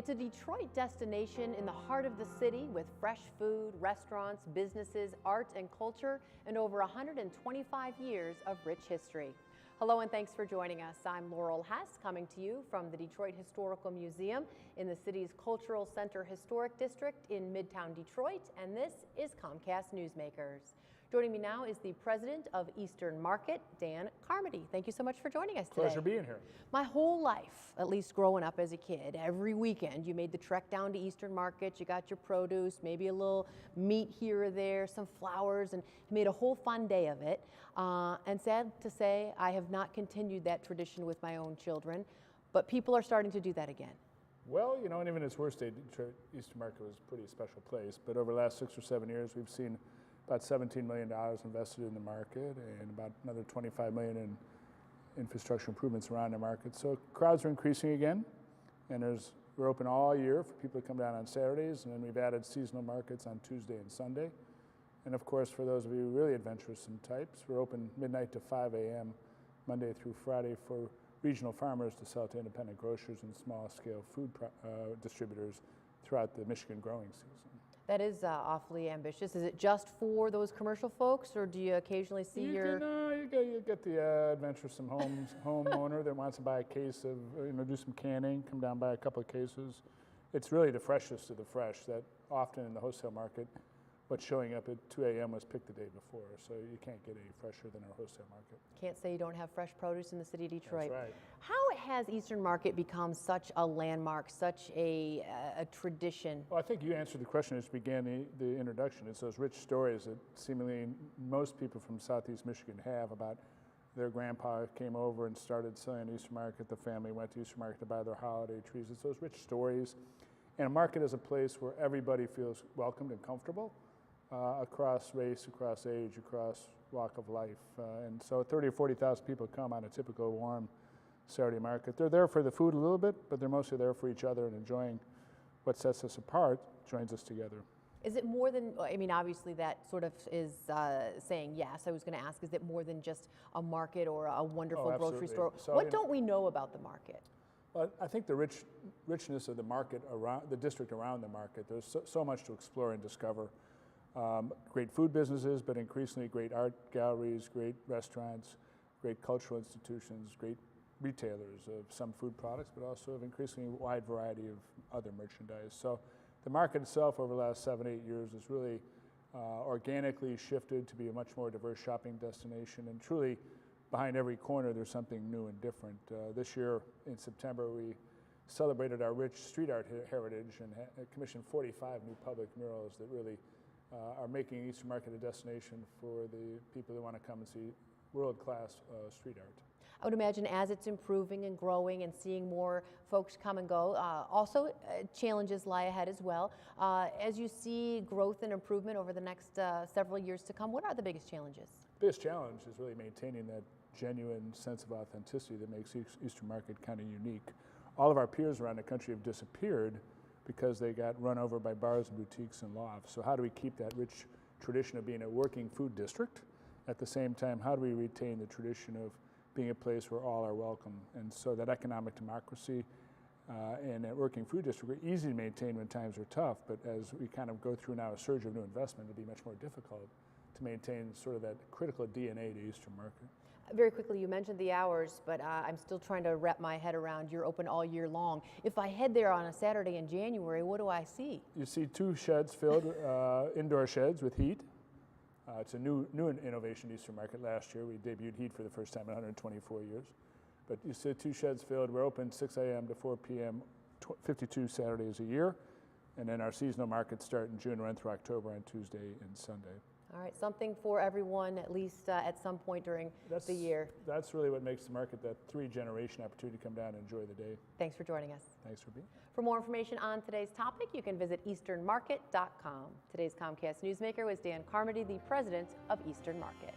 It's a Detroit destination in the heart of the city with fresh food, restaurants, businesses, art and culture, and over 125 years of rich history. Hello and thanks for joining us. I'm Laurel Hess, coming to you from the Detroit Historical Museum in the city's Cultural Center Historic District in Midtown Detroit, and this is COMCAST Newsmakers. Joining me now is the president of Eastern Market, Dan Carmody. Thank you so much for joining us today. Pleasure being here. My whole life, at least growing up as a kid, every weekend you made the trek down to Eastern Market, you got your produce, maybe a little meat here or there, some flowers, and you made a whole fun day of it. And sad to say, I have not continued that tradition with my own children, but people are starting to do that again. Well, you know, and even its worst day, Detroit Eastern Market was a pretty special place. But over the last 6 or 7 years, we've seen about $17 million invested in the market and about another $25 million in infrastructure improvements around the market. So crowds are increasing again, and we're open all year for people to come down on Saturdays, and then we've added seasonal markets on Tuesday and Sunday. And of course, for those of you really adventurous in types, we're open midnight to 5 a.m. Monday through Friday for regional farmers to sell to independent grocers and small-scale food distributors throughout the Michigan growing season. That is awfully ambitious. Is it just for those commercial folks, or do you occasionally see you get the adventuresome homeowner that wants to buy a case of, do some canning, come down, buy a couple of cases. It's really the freshest of the fresh that often in the wholesale market, what's showing up at 2 a.m. was picked the day before, so you can't get any fresher than our wholesale market. Can't say you don't have fresh produce in the city of Detroit. That's right. How has Eastern Market become such a landmark, such a tradition? Well, I think you answered the question as you began the introduction. It's those rich stories that seemingly most people from Southeast Michigan have about their grandpa came over and started selling at Eastern Market. The family went to Eastern Market to buy their holiday trees. It's those rich stories. And a market is a place where everybody feels welcomed and comfortable. Across race, across age, across walk of life. And so 30 or 40,000 people come on a typical warm Saturday market. They're there for the food a little bit, but they're mostly there for each other and enjoying what sets us apart, joins us together. Is it more than, I mean, obviously that sort of is saying yes. I was going to ask, is it more than just a market or a wonderful grocery store? So, what don't we know about the market? Well, I think the richness of the market, around the district around the market, there's so much to explore and discover. Great food businesses, but increasingly great art galleries, great restaurants, great cultural institutions, great retailers of some food products, but also of increasingly wide variety of other merchandise. So the market itself over the last 7, 8 years has really organically shifted to be a much more diverse shopping destination, and truly behind every corner there's something new and different. This year in September we celebrated our rich street art heritage and commissioned 45 new public murals that really are making Eastern Market a destination for the people who want to come and see world-class street art. I would imagine as it's improving and growing and seeing more folks come and go, also challenges lie ahead as well. As you see growth and improvement over the next several years to come, what are the biggest challenges? The biggest challenge is really maintaining that genuine sense of authenticity that makes Eastern Market kind of unique. All of our peers around the country have disappeared because they got run over by bars and boutiques and lofts. So how do we keep that rich tradition of being a working food district? At the same time, how do we retain the tradition of being a place where all are welcome? And so that economic democracy and that working food district are easy to maintain when times are tough, but as we kind of go through now a surge of new investment, it'll be much more difficult to maintain sort of that critical DNA to Eastern Market. Very quickly, you mentioned the hours, but I'm still trying to wrap my head around you're open all year long. If I head there on a Saturday in January, what do I see? You see 2 sheds filled, indoor sheds with heat. It's a new innovation at Eastern Market. Last year we debuted heat for the first time in 124 years. But you see 2 sheds filled. We're open 6 a.m. to 4 p.m. 52 Saturdays a year. And then our seasonal markets start in June, run through October on Tuesday and Sunday. All right, something for everyone, at least at some point during the year. That's really what makes the market that 3-generation opportunity to come down and enjoy the day. Thanks for joining us. Thanks for being here. For more information on today's topic, you can visit easternmarket.com. Today's COMCAST Newsmaker was Dan Carmody, the president of Eastern Market.